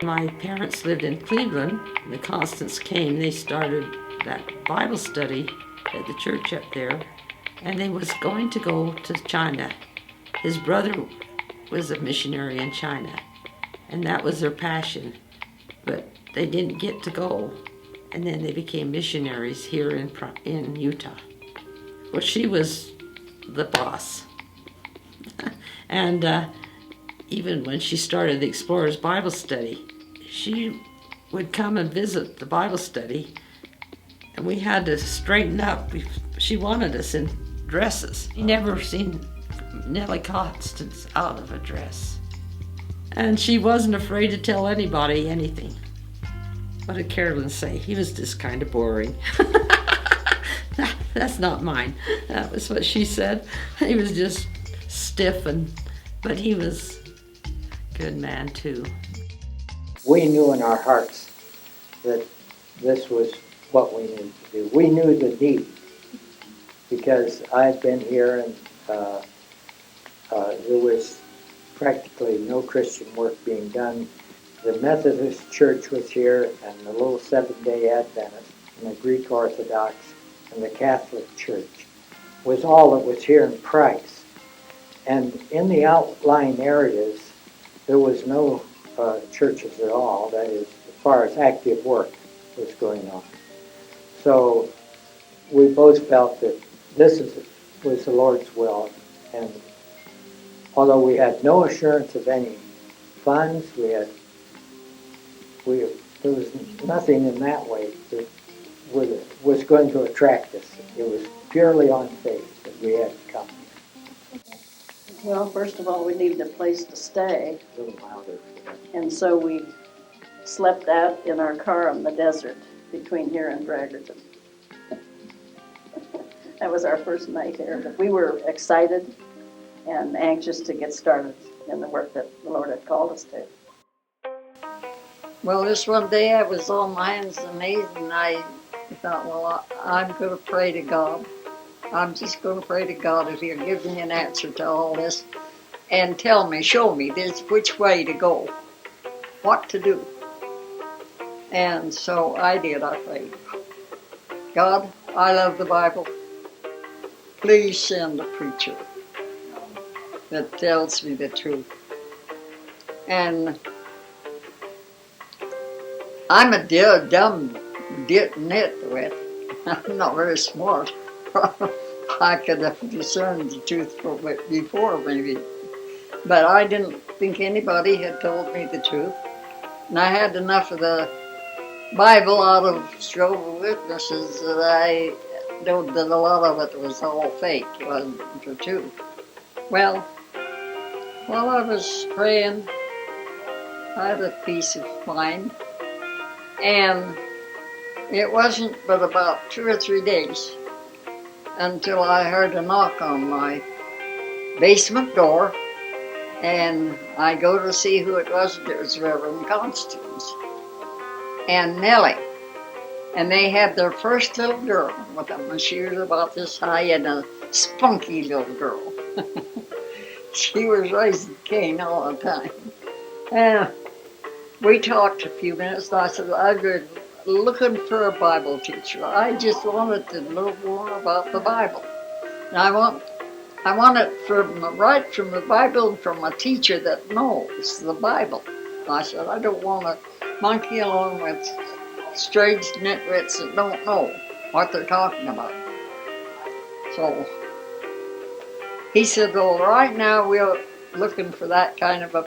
My parents lived in Cleveland. The Constants came. They started that Bible study at the church up there, and they was going to go to China. His brother was a missionary in China, and that was their passion. But they didn't get to go, and then they became missionaries here in Utah. Well, she was the boss. And even when she started the Explorers Bible Study, she would come and visit the Bible study, and we had to straighten up. She wanted us in dresses. You never seen Nellie Constance out of a dress. And she wasn't afraid to tell anybody anything. What did Carolyn say? He was just kind of boring. That's not mine. That was what she said. He was just stiff, but he was a good man too. We knew in our hearts that this was what we needed to do. We knew the need because I had been here and there was practically no Christian work being done. The Methodist Church was here, and the little Seventh-day Adventist, and the Greek Orthodox, and the Catholic Church was all that was here in Price. And in the outlying areas, there was no churches at all, that is, as far as active work was going on. So we both felt that this was the Lord's will, and although we had no assurance of any funds, there was nothing in that way that was going to attract us. It was purely on faith that we had to come here. Well, first of all, we needed a place to stay, A little louder. and so we slept out in our car in the desert between here and Braggerton. That was our first night here, but we were excited and anxious to get started in the work that the Lord had called us to. Well, this one day I was on my hands and knees, and I thought, well, I'm going to pray to God. I'm just going to pray to God if He'll give me an answer to all this and tell me, show me this, which way to go, what to do. And so I did, I prayed. God, I love the Bible. Please send a preacher that tells me the truth. And I'm a dumb nitwit. I'm not very smart. I could have discerned the truth from it before, maybe. But I didn't think anybody had told me the truth. And I had enough of the Bible out of Jehovah's Witnesses that I know that a lot of it was all fake, it wasn't the truth. Well, while I was praying, I had a peace of mind. And it wasn't but about 2 or 3 days until I heard a knock on my basement door, and I go to see who it was. It was Reverend Constance and Nellie, and they had their first little girl with them, and she was about this high and a spunky little girl. She was raising Cain all the time. And we talked a few minutes, and I said, I've been looking for a Bible teacher. I just wanted to know more about the Bible. And I want it right from the Bible and from a teacher that knows the Bible. And I said, I don't want to monkey along with strange nitwits that don't know what they're talking about. So he said, well, right now we're looking for that kind of a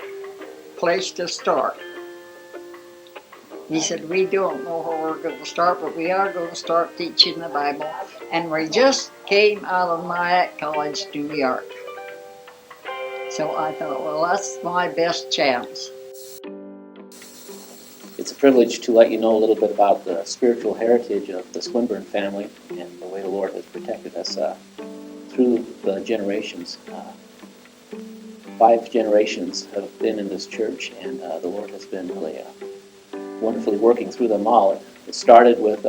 place to start. He said, we don't know where we're going to start, but we are going to start teaching the Bible. And we just came out of Nyack College, New York. So I thought, well, that's my best chance. It's a privilege to let you know a little bit about the spiritual heritage of the Swinburne family and the way the Lord has protected us through the generations. 5 generations have been in this church, and the Lord has been really wonderfully working through them all. It started with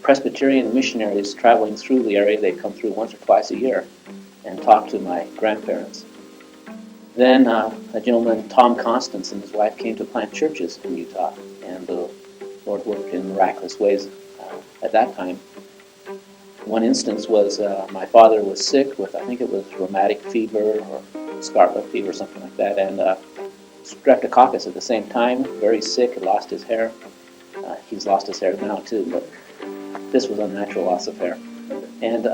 Presbyterian missionaries traveling through the area. They'd come through once or twice a year and talk to my grandparents. Then a gentleman, Tom Constance, and his wife came to plant churches in Utah, and the Lord worked in miraculous ways at that time. One instance was my father was sick with, I think it was rheumatic fever or scarlet fever, something like that, and streptococcus at the same time, very sick, had lost his hair. He's lost his hair now too, but this was unnatural loss of hair. And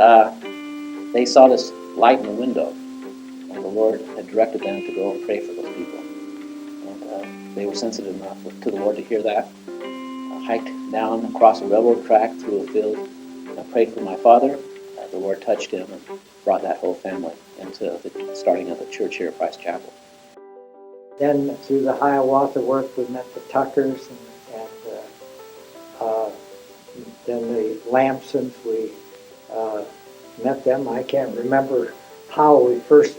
they saw this light in the window, and the Lord had directed them to go and pray for those people. And they were sensitive enough to the Lord to hear that. Hiked down across a railroad track through a field. I prayed for my father. The Lord touched him and brought that whole family into the starting of the church here at Price Chapel. Then through the Hiawatha work, we met the Tuckers and then the Lampsons. We met them. I can't remember how we first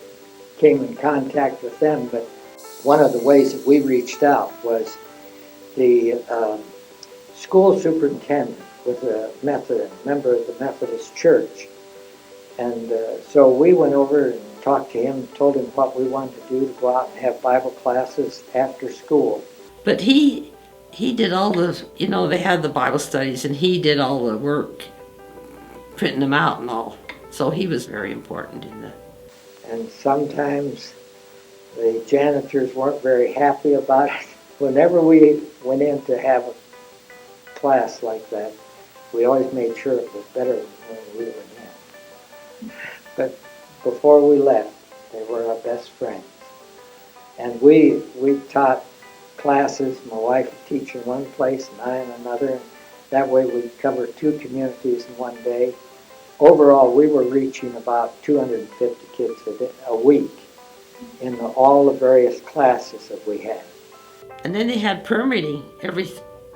came in contact with them, but one of the ways that we reached out was the school superintendent was a member of the Methodist Church. And so we went over and talked to him, told him what we wanted to do, to go out and have Bible classes after school. But he did all the, they had the Bible studies, and he did all the work, printing them out and all. So he was very important in that. And sometimes the janitors weren't very happy about it. Whenever we went in to have a class like that, we always made sure it was better than when we were in. But before we left, they were our best friends. And we taught classes. My wife would teach in one place and I in another. And that way we'd cover 2 communities in one day. Overall, we were reaching about 250 kids a week in all the various classes that we had. And then they had prayer meeting every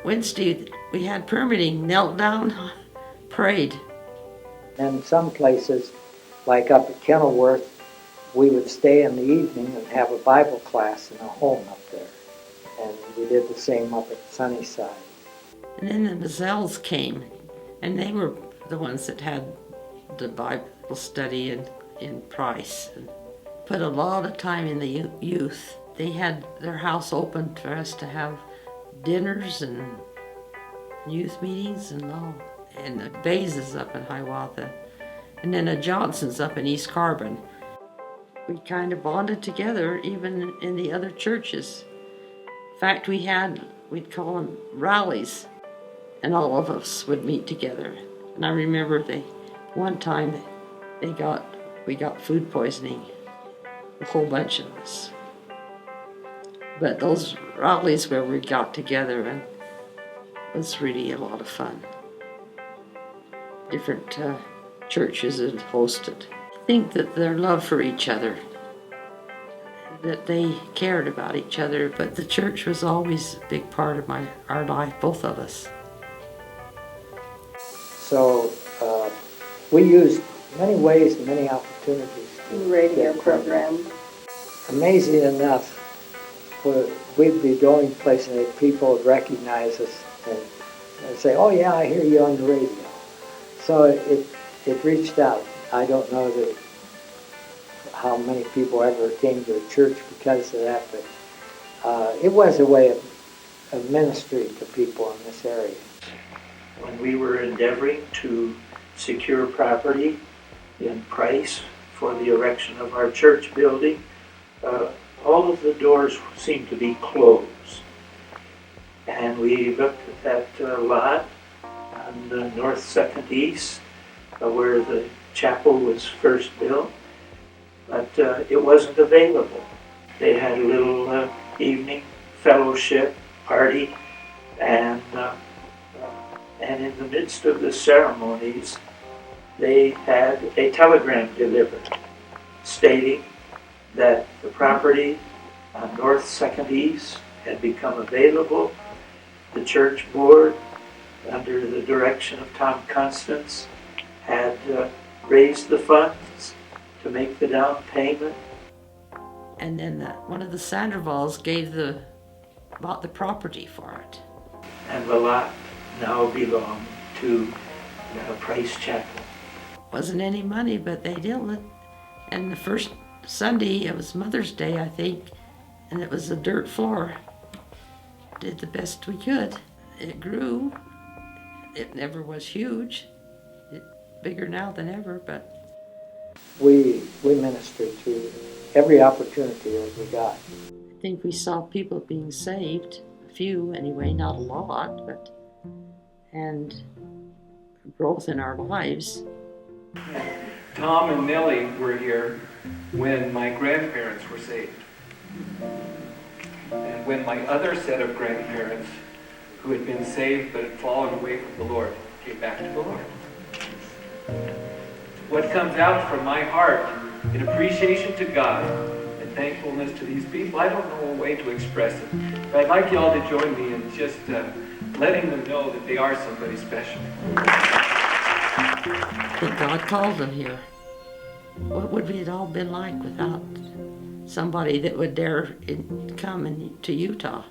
Wednesday. We had prayer meeting, knelt down, prayed. And some places, like up at Kenilworth, we would stay in the evening and have a Bible class in a home up there. And we did the same up at Sunnyside. And then the Mazels came, and they were the ones that had the Bible study in Price, and put a lot of time in the youth. They had their house open for us to have dinners and youth meetings and all. And the Bazes up in Hiawatha, and then the Johnsons up in East Carbon. We kind of bonded together even in the other churches. In fact, we'd call them rallies, and all of us would meet together. And I remember one time we got food poisoning, a whole bunch of us. But those rallies where we got together, and it was really a lot of fun. Different churches had hosted. I think that their love for each other, that they cared about each other, but the church was always a big part of our life, both of us. So we used many ways and many opportunities to Radio get program. Amazing enough, we'd be going places and people would recognize us and say, "Oh yeah, I hear you on the radio." So it reached out. I don't know how many people ever came to the church because of that, but it was a way of ministry to people in this area. When we were endeavoring to secure property in Price for the erection of our church building, all of the doors seemed to be closed. And we looked at that lot on the North 2nd East, where the chapel was first built, but it wasn't available. They had a little evening fellowship party, and in the midst of the ceremonies, they had a telegram delivered stating that the property on North 2nd East had become available. The church board, under the direction of Tom Constance, had raised the funds to make the down payment. And then one of the Sandoval's bought the property for it. And the lot now belonged to Price Chapel. Wasn't any money, but they did it. And the Sunday, it was Mother's Day, I think, and it was a dirt floor. Did the best we could. It grew. It never was huge. It's bigger now than ever, but We ministered to every opportunity that we got. I think we saw people being saved. A few anyway, not a lot, but and growth in our lives. Tom and Nellie were here when my grandparents were saved. And when my other set of grandparents, who had been saved but had fallen away from the Lord, came back to the Lord. What comes out from my heart in appreciation to God and thankfulness to these people, I don't know a way to express it. But I'd like you all to join me in just letting them know that they are somebody special. I think God called them here. What would it all been like without somebody that would dare come to Utah?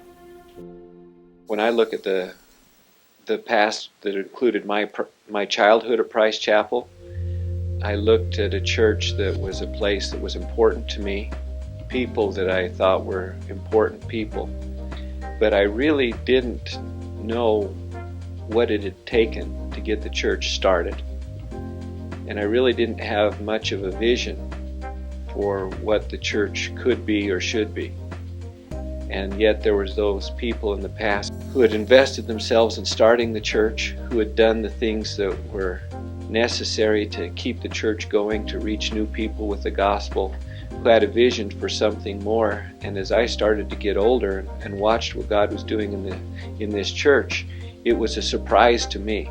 When I look at the past that included my childhood at Price Chapel, I looked at a church that was a place that was important to me, people that I thought were important people, but I really didn't know what it had taken to get the church started. And I really didn't have much of a vision for what the church could be or should be. And yet there was those people in the past who had invested themselves in starting the church, who had done the things that were necessary to keep the church going, to reach new people with the gospel, who had a vision for something more. And as I started to get older and watched what God was doing in this church, it was a surprise to me.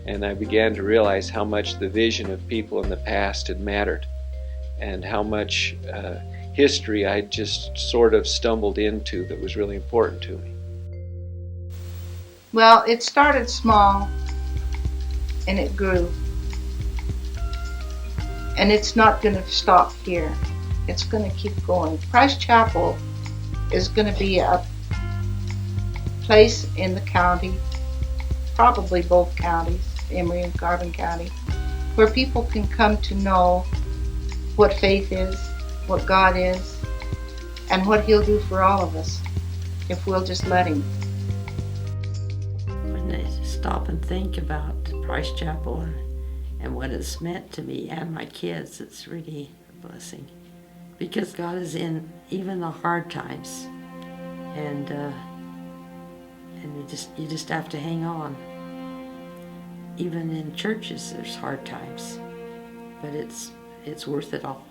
And I began to realize how much the vision of people in the past had mattered, and how much history I just sort of stumbled into that was really important to me. Well, it started small and it grew. And it's not going to stop here. It's going to keep going. Price Chapel is going to be a place in the county, probably both counties, Emery and Carbon County, where people can come to know what faith is, what God is, and what He'll do for all of us if we'll just let Him. When they stop and think about Price Chapel and what it's meant to me and my kids, it's really a blessing. Because God is in even the hard times. And you just have to hang on. Even in churches there's hard times. But it's worth it all.